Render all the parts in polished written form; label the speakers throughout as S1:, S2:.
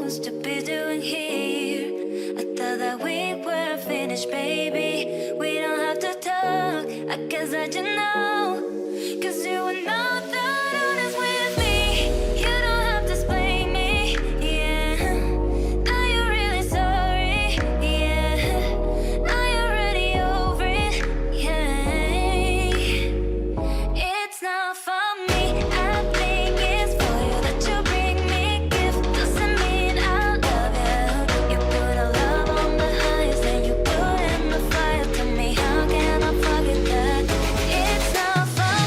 S1: supposed to be doing here? I thought that we were finished, baby. We don't have to talk, I guess I just know. Cause you were not that honest with me. You don't have to explain me, yeah. Now you're really sorry, yeah. Now you're already over it, yeah. It's not for me, I think it's for you that you bring me gift. Doesn't mean I love you. You put a love on the highest and you put in the fire. Tell me how can I forget that? It's not for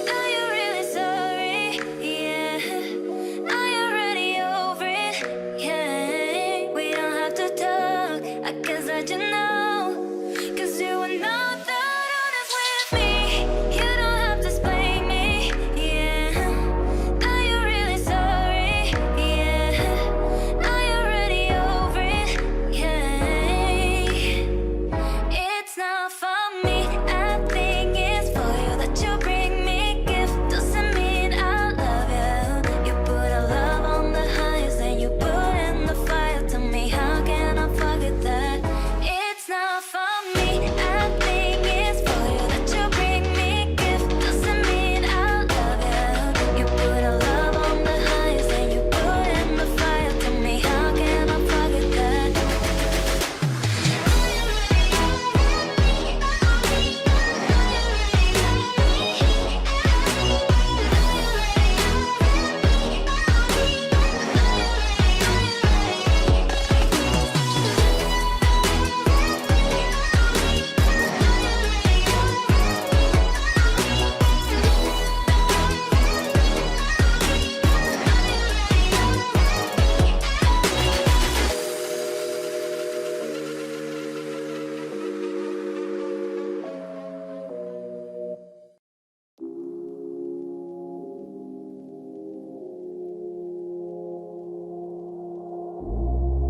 S1: Now you're really sorry, yeah. Now you're already over it, yeah. We don't have to talk, I guess I just know. Cause you were not that honest with me. You don't have to explain me, yeah. Now you're really sorry, yeah. Now you're already over it, yeah. It's not for me, I think it's for you that you bring me gift. Doesn't mean I love you. You put a love on the highest and you put in the fire. Tell me how can I forget that? It's not for me, I think it's for you that you bring me gift. Doesn't mean I love you. You put a love on the highest and you put in the fire. Tell me how can I forget that?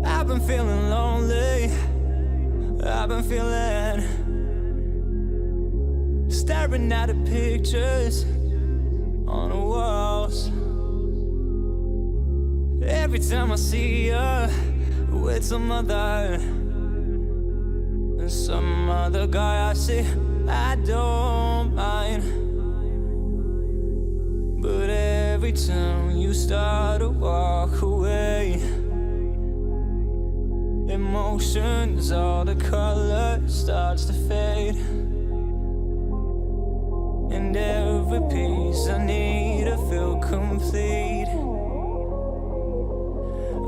S2: I've been feeling lonely. I've been feeling staring at the pictures on the walls. Every time I see you with some other guy, I see I don't mind. But every time you start to walk away, emotions, all the color starts to fade. And every piece I need to feel complete.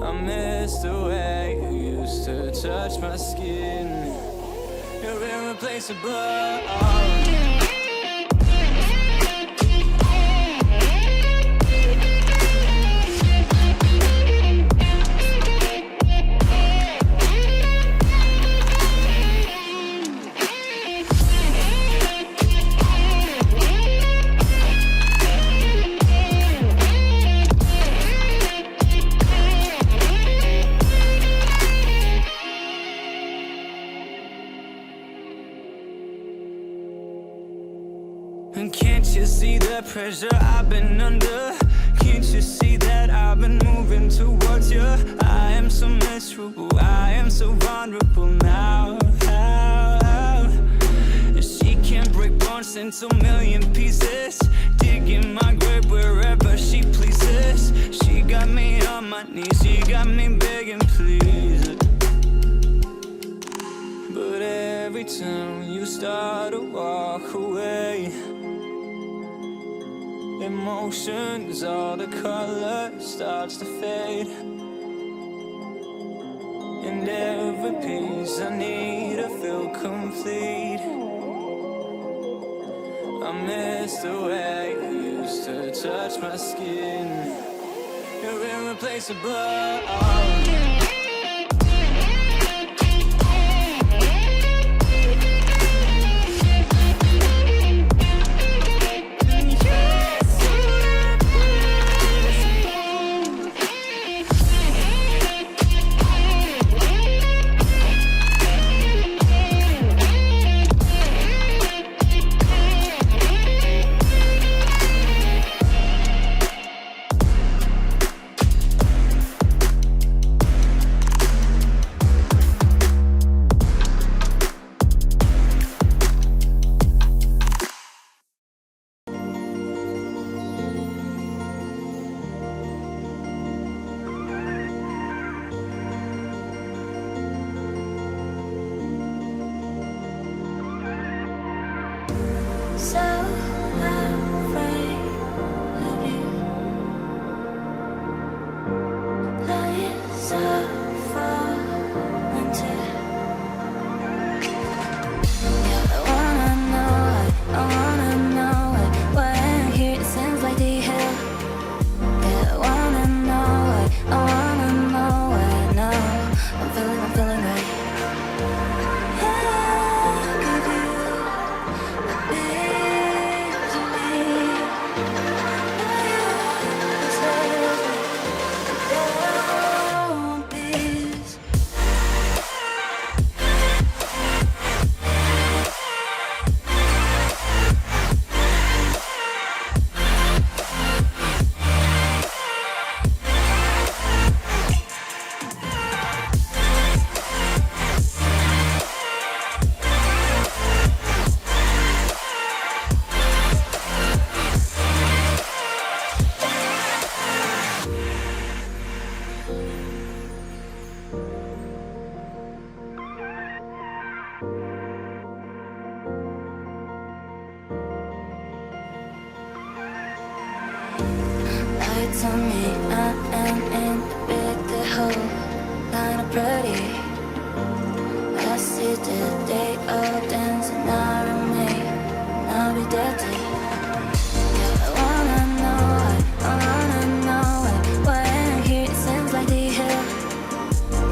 S2: I miss the way you used to touch my skin. You're irreplaceable. And can't you see the pressure I've been under? Can't you see that I've been moving towards you? I am so miserable, I am so vulnerable now. She can break bones into a million pieces, digging my grave wherever she pleases. She got me on my knees, she got me begging please. But every time you start to walk away, emotions, all the color starts to fade. And every piece I need to feel complete. I miss the way you used to touch my skin. You're irreplaceable.
S1: to me. I am in a big hole, kinda pretty. I see the day of dancing, I remain, I'll be dirty. Yeah, I wanna know why, I wanna know why I'm here, it seems like the hill.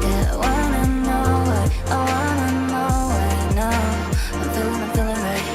S1: Yeah, I wanna know why, I wanna know why now. I'm feeling right.